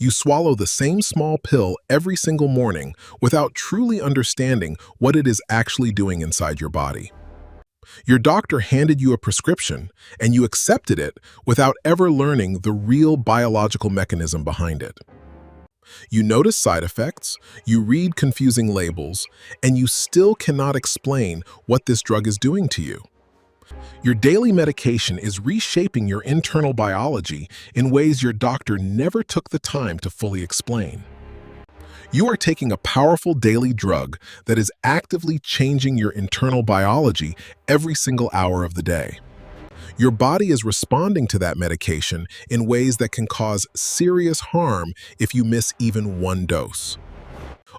You swallow the same small pill every single morning without truly understanding what it is actually doing inside your body. Your doctor handed you a prescription, and you accepted it without ever learning the real biological mechanism behind it. You notice side effects, you read confusing labels, and you still cannot explain what this drug is doing to you. Your daily medication is reshaping your internal biology in ways your doctor never took the time to fully explain. You are taking a powerful daily drug that is actively changing your internal biology every single hour of the day. Your body is responding to that medication in ways that can cause serious harm if you miss even one dose.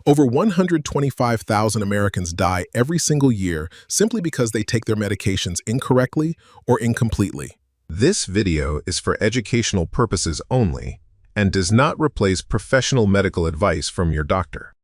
Over 125,000 Americans die every single year simply because they take their medications incorrectly or incompletely. This video is for educational purposes only and does not replace professional medical advice from your doctor.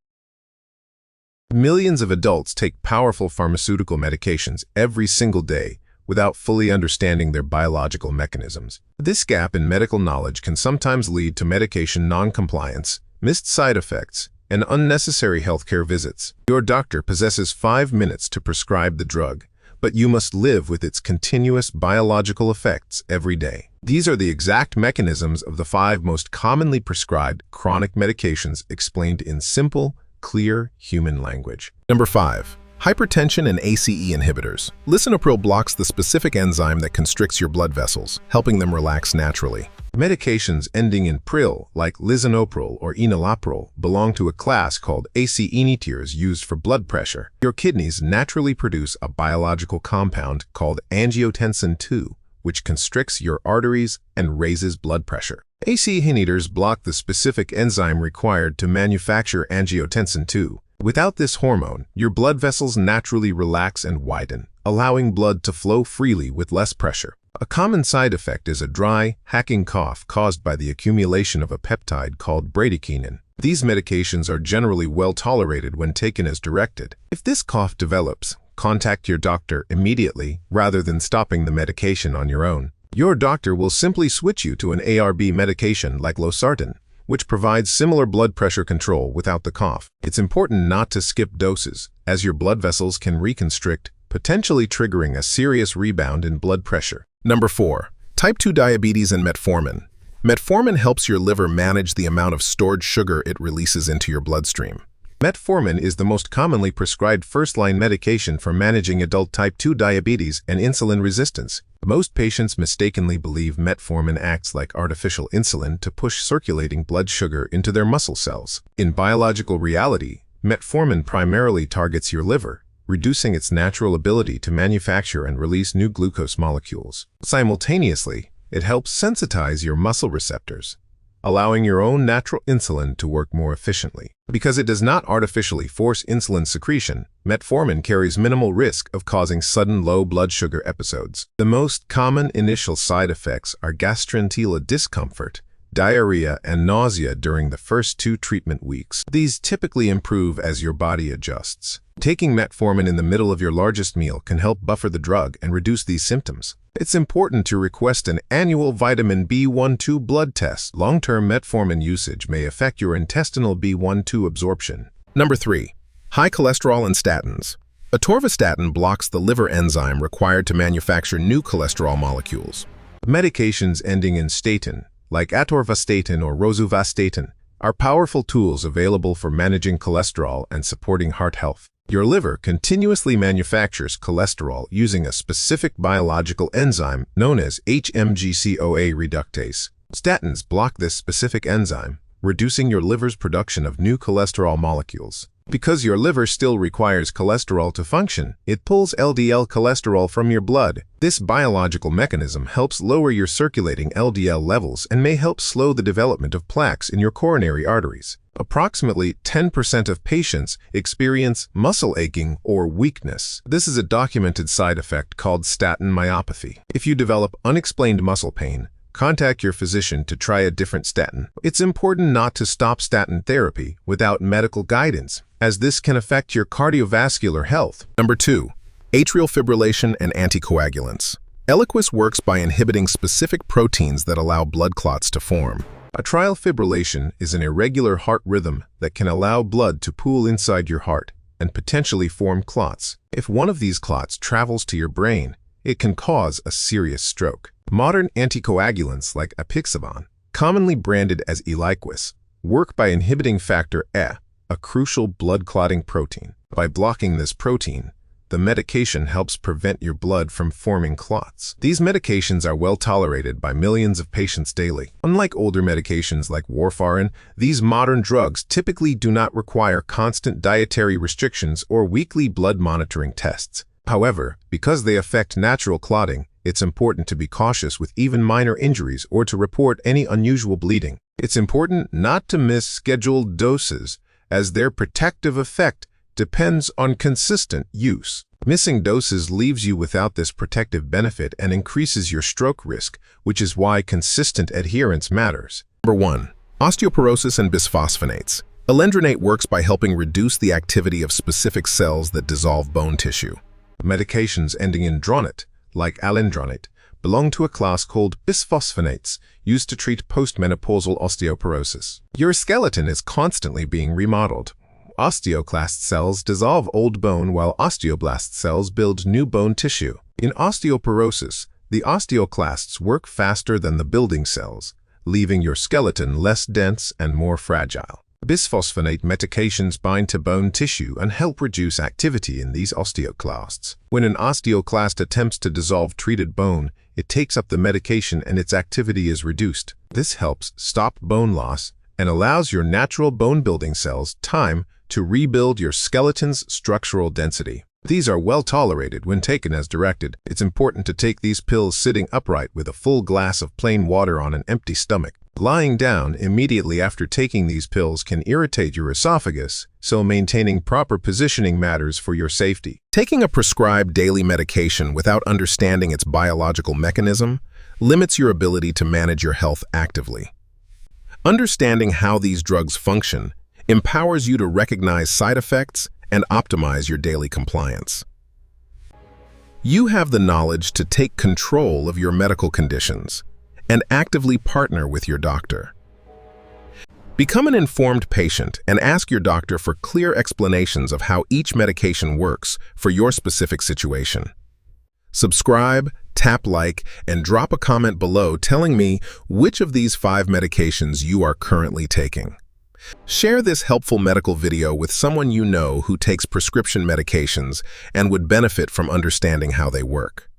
Millions of adults take powerful pharmaceutical medications every single day without fully understanding their biological mechanisms. This gap in medical knowledge can sometimes lead to medication non-compliance, missed side effects, and unnecessary healthcare visits. Your doctor possesses 5 minutes to prescribe the drug, but you must live with its continuous biological effects every day. These are the exact mechanisms of the 5 most commonly prescribed chronic medications explained in simple, clear human language. Number 5. Hypertension and ACE inhibitors. Lisinopril blocks the specific enzyme that constricts your blood vessels, helping them relax naturally. Medications ending in pril, like Lisinopril or Enalapril, belong to a class called ACE inhibitors used for blood pressure. Your kidneys naturally produce a biological compound called Angiotensin 2, which constricts your arteries and raises blood pressure. ACE inhibitors block the specific enzyme required to manufacture Angiotensin 2. Without this hormone, your blood vessels naturally relax and widen, allowing blood to flow freely with less pressure. A common side effect is a dry, hacking cough caused by the accumulation of a peptide called bradykinin. These medications are generally well tolerated when taken as directed. If this cough develops, contact your doctor immediately rather than stopping the medication on your own. Your doctor will simply switch you to an ARB medication like losartan, which provides similar blood pressure control without the cough. It's important not to skip doses, as your blood vessels can reconstrict, potentially triggering a serious rebound in blood pressure. Number 4. Type 2 diabetes and metformin. Metformin helps your liver manage the amount of stored sugar it releases into your bloodstream. Metformin is the most commonly prescribed first-line medication for managing adult type 2 diabetes and insulin resistance. Most patients mistakenly believe metformin acts like artificial insulin to push circulating blood sugar into their muscle cells. In biological reality, metformin primarily targets your liver, reducing its natural ability to manufacture and release new glucose molecules. Simultaneously, it helps sensitize your muscle receptors, allowing your own natural insulin to work more efficiently. Because it does not artificially force insulin secretion, metformin carries minimal risk of causing sudden low blood sugar episodes. The most common initial side effects are gastrointestinal discomfort, diarrhea, and nausea during the first 2 treatment weeks. These typically improve as your body adjusts. Taking metformin in the middle of your largest meal can help buffer the drug and reduce these symptoms. It's important to request an annual vitamin B12 blood test. Long-term metformin usage may affect your intestinal B12 absorption. Number 3. High cholesterol and statins. Atorvastatin blocks the liver enzyme required to manufacture new cholesterol molecules. Medications ending in statin, like atorvastatin or rosuvastatin, are powerful tools available for managing cholesterol and supporting heart health. Your liver continuously manufactures cholesterol using a specific biological enzyme known as HMG-CoA reductase. Statins block this specific enzyme, reducing your liver's production of new cholesterol molecules. Because your liver still requires cholesterol to function, it pulls LDL cholesterol from your blood. This biological mechanism helps lower your circulating LDL levels and may help slow the development of plaques in your coronary arteries. Approximately 10% of patients experience muscle aching or weakness. This is a documented side effect called statin myopathy. If you develop unexplained muscle pain, contact your physician to try a different statin. It's important not to stop statin therapy without medical guidance, as this can affect your cardiovascular health. Number 2. Atrial fibrillation and anticoagulants. Eliquis works by inhibiting specific proteins that allow blood clots to form. Atrial fibrillation is an irregular heart rhythm that can allow blood to pool inside your heart and potentially form clots. If one of these clots travels to your brain, it can cause a serious stroke. Modern anticoagulants like apixaban, commonly branded as Eliquis, work by inhibiting factor E, a crucial blood clotting protein. By blocking this protein, the medication helps prevent your blood from forming clots. These medications are well tolerated by millions of patients daily. Unlike older medications like warfarin, these modern drugs typically do not require constant dietary restrictions or weekly blood monitoring tests. However, because they affect natural clotting, it's important to be cautious with even minor injuries or to report any unusual bleeding. It's important not to miss scheduled doses, as their protective effect depends on consistent use. Missing doses leaves you without this protective benefit and increases your stroke risk, which is why consistent adherence matters. Number 1. Osteoporosis and Bisphosphonates. Alendronate works by helping reduce the activity of specific cells that dissolve bone tissue. Medications ending in dronate, like alendronate, belong to a class called bisphosphonates, used to treat postmenopausal osteoporosis. Your skeleton is constantly being remodeled. Osteoclast cells dissolve old bone while osteoblast cells build new bone tissue. In osteoporosis, the osteoclasts work faster than the building cells, leaving your skeleton less dense and more fragile. Bisphosphonate medications bind to bone tissue and help reduce activity in these osteoclasts. When an osteoclast attempts to dissolve treated bone, it takes up the medication and its activity is reduced. This helps stop bone loss and allows your natural bone-building cells time to rebuild your skeleton's structural density. These are well tolerated when taken as directed. It's important to take these pills sitting upright with a full glass of plain water on an empty stomach. Lying down immediately after taking these pills can irritate your esophagus, so maintaining proper positioning matters for your safety. Taking a prescribed daily medication without understanding its biological mechanism limits your ability to manage your health actively. Understanding how these drugs function empowers you to recognize side effects and optimize your daily compliance. You have the knowledge to take control of your medical conditions and actively partner with your doctor. Become an informed patient and ask your doctor for clear explanations of how each medication works for your specific situation. Subscribe, tap like, and drop a comment below telling me which of these 5 medications you are currently taking. Share this helpful medical video with someone you know who takes prescription medications and would benefit from understanding how they work.